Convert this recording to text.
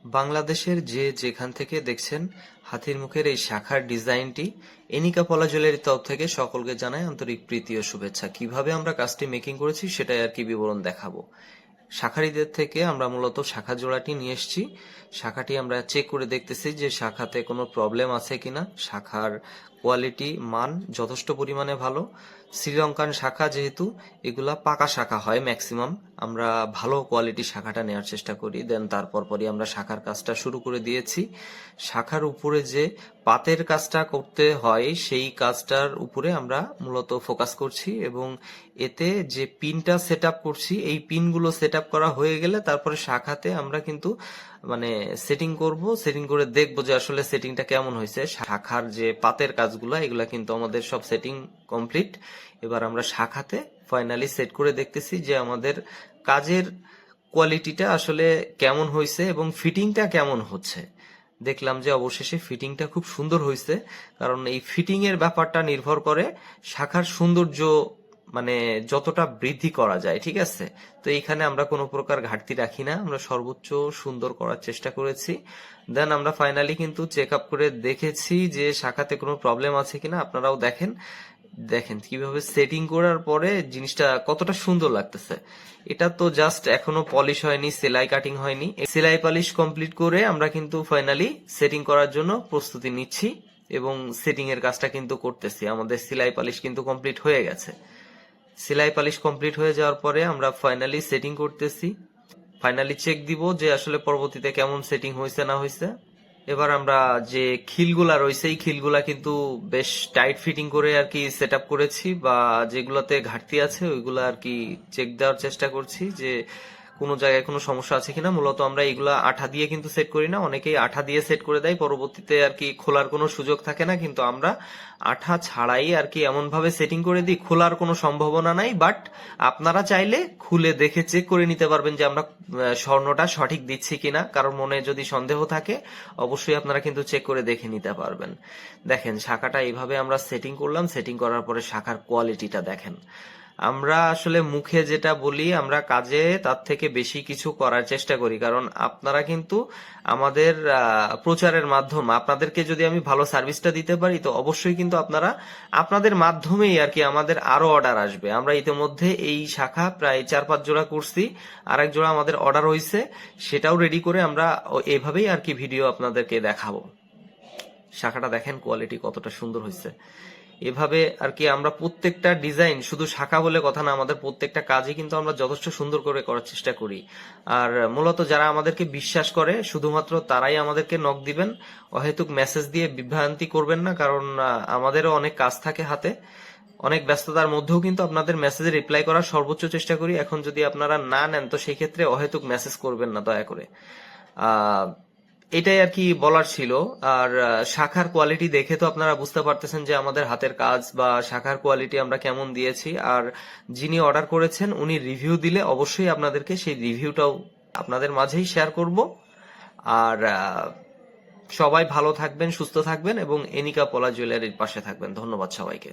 বাংলাদেশের যে যেখান থেকে দেখছেন হাতির মুখের এই শাখার ডিজাইনটি, এনিকা পলা জুয়েলারির তরফ থেকে সকলকে জানাই আন্তরিক প্রীতি ও শুভেচ্ছা। কিভাবে আমরা কাজটি মেকিং করেছি সেটাই আর কি বিবরণ দেখাবো। শাখারিদের থেকে আমরা মূলত শাখা জোড়াটি নিয়ে এসেছি। শাখাটি আমরা চেক করে দেখতেছি যে শাখাতে কোনো প্রবলেম আছে কিনা। শাখার কোয়ালিটি মান যথেষ্ট পরিমাণে ভালো। শ্রীলঙ্কান শাখা যেহেতু এগুলা পাকা শাখা হয় ম্যাক্সিমাম, আমরা ভালো কোয়ালিটি শাখাটা নেওয়ার চেষ্টা করি। দেন তারপর পরই আমরা শাখার কাজটা শুরু করে দিয়েছি। শাখার উপরে যে পাতের কাজটা করতে হয় সেই কাজটার উপরে আমরা মূলত ফোকাস করছি, এবং এতে যে পিনটা সেট আপ করছি এই পিনগুলো সেট আপ করা হয়ে গেলে তারপরে শাখাতে আমরা কিন্তু সেটিং করব। সেটিং করে দেখবো যে আসলে সেটিংটা কেমন হয়েছে। শাখার যে পাতের কাজগুলো এগুলা কিন্তু আমাদের সব সেটিং কমপ্লিট। এবার আমরা শাখাতে ফাইনালি সেট করে দেখতেছি যে আমাদের কাজের কোয়ালিটিটা আসলে কেমন হয়েছে এবং ফিটিংটা কেমন হচ্ছে। দেখলাম যে অবশেষে ফিটিংটা খুব সুন্দর হয়েছে, কারণ এই ফিটিং এর ব্যাপারটা নির্ভর করে শাখার সৌন্দর্য যতটা বৃদ্ধি করা যায়। ঠিক আছে, তো এইখানে আমরা কোনো প্রকার ঘাটতি রাখি না, আমরা সর্বোচ্চ সুন্দর করার চেষ্টা করেছি। দেন আমরা ফাইনালি কিন্তু চেক আপ করে দেখেছি যে শাখাতে কোনো প্রবলেম আছে কিনা। আপনারাও দেখেন দেখেন কিভাবে সেটিং করার পরে জিনিসটা কতটা সুন্দর লাগতেছে। এটা তো জাস্ট এখনো পলিশ হয়নি, সেলাই কাটিং হয়নি। সেলাই পলিশ কমপ্লিট করে আমরা কিন্তু ফাইনালি সেটিং করার জন্য প্রস্তুতি নিচ্ছি এবং সেটিং এর কাজটা কিন্তু করতেছি। আমাদের সেলাই পলিশ কিন্তু কমপ্লিট হয়ে গেছে। সেলাই পালিশ কমপ্লিট হয়ে যাওয়ার পরে আমরা ফাইনালি সেটিং করতেছি। ফাইনালি চেক দিব যে আসলে পরবর্তীতে কেমন সেটিং হয়েছে না হয়েছে। এবার আমরা যে খিলগুলা রয়েছে এই খিলগুলা কিন্তু বেশ টাইট ফিটিং করে আর কি সেট আপ করেছি, বা যেগুলোতে ঘাটতি আছে ওইগুলা আর কি চেক দেওয়ার চেষ্টা করছি যে কোনো জায়গায় কোনো সমস্যা আছে কিনা। মূলত আমরা এইগুলা আঠা দিয়ে কিন্তু সেট করি না, অনেকেই আঠা দিয়ে সেট করে দেয়, পরবর্তীতে আর কি খোলার কোনো সুযোগ থাকে না। কিন্তু আমরা আঠা ছাড়াই আর কি এমন ভাবে সেটিং করে দিই, খোলার কোনো সম্ভাবনা নাই। বাট আপনারা চাইলে খুলে দেখে চেক করে নিতে পারবেন যে আমরা স্বর্ণটা সঠিক দিচ্ছি কিনা। কারণ মনে যদি সন্দেহ থাকে অবশ্যই আপনারা কিন্তু চেক করে দেখে নিতে পারবেন। দেখেন শাখাটা এইভাবে আমরা সেটিং করলাম। সেটিং করার পরে শাখার কোয়ালিটিটা দেখেন। আমরা আসলে মুখে যেটা বলি আমরা কাজে তার থেকে বেশি কিছু করার চেষ্টা করি, কারণ আপনারা কিন্তু আমাদের প্রচারের মাধ্যম। আপনাদেরকে যদি আমি ভালো সার্ভিসটা দিতে পারি তো অবশ্যই কিন্তু আপনারা আপনাদের মাধ্যমেই আর কি আমাদের আরো অর্ডার আসবে। আমরা ইতিমধ্যে এই শাখা প্রায় 4-5 জোড়া করছি, আরেক জোড়া আমাদের অর্ডার হয়েছে, সেটাও রেডি করে আমরা এভাবেই আর কি ভিডিও আপনাদেরকে দেখাবো। শাখাটা দেখেন কোয়ালিটি কতটা সুন্দর হয়েছে। এভাবে আর কি আমরা প্রত্যেকটা ডিজাইন, শুধু শাখা বলে কথা না, আমাদের প্রত্যেকটা কাজই কিন্তু আমরা যথেষ্ট সুন্দর করে করার চেষ্টা করি। আর মূলত যারা আমাদেরকে বিশ্বাস করে শুধুমাত্র তারাই আমাদেরকে নক দিবেন। অহেতুক মেসেজ দিয়ে বিভ্রান্তি করবেন না, কারণ আমাদেরও অনেক কাজ থাকে হাতে। অনেক ব্যস্ততার মধ্যেও কিন্তু আপনাদের মেসেজে রিপ্লাই করার সর্বোচ্চ চেষ্টা করি। এখন যদি আপনারা না নেন তো সেই ক্ষেত্রে অহেতুক মেসেজ করবেন না দয়া করে। এটাই আর কি বলার ছিল। আর শাখার কোয়ালিটি দেখে তো আপনারা বুঝতে পারতেছেন যে আমাদের হাতের কাজ বা শাখার কোয়ালিটি আমরা কেমন দিয়েছি। আর যিনি অর্ডার করেছেন উনি রিভিউ দিলে অবশ্যই আপনাদেরকে সেই রিভিউটাও আপনাদের মাঝেই শেয়ার করব। আর সবাই ভালো থাকবেন, সুস্থ থাকবেন এবং এনিকা পলা জুয়েলারির পাশে থাকবেন। ধন্যবাদ সবাইকে।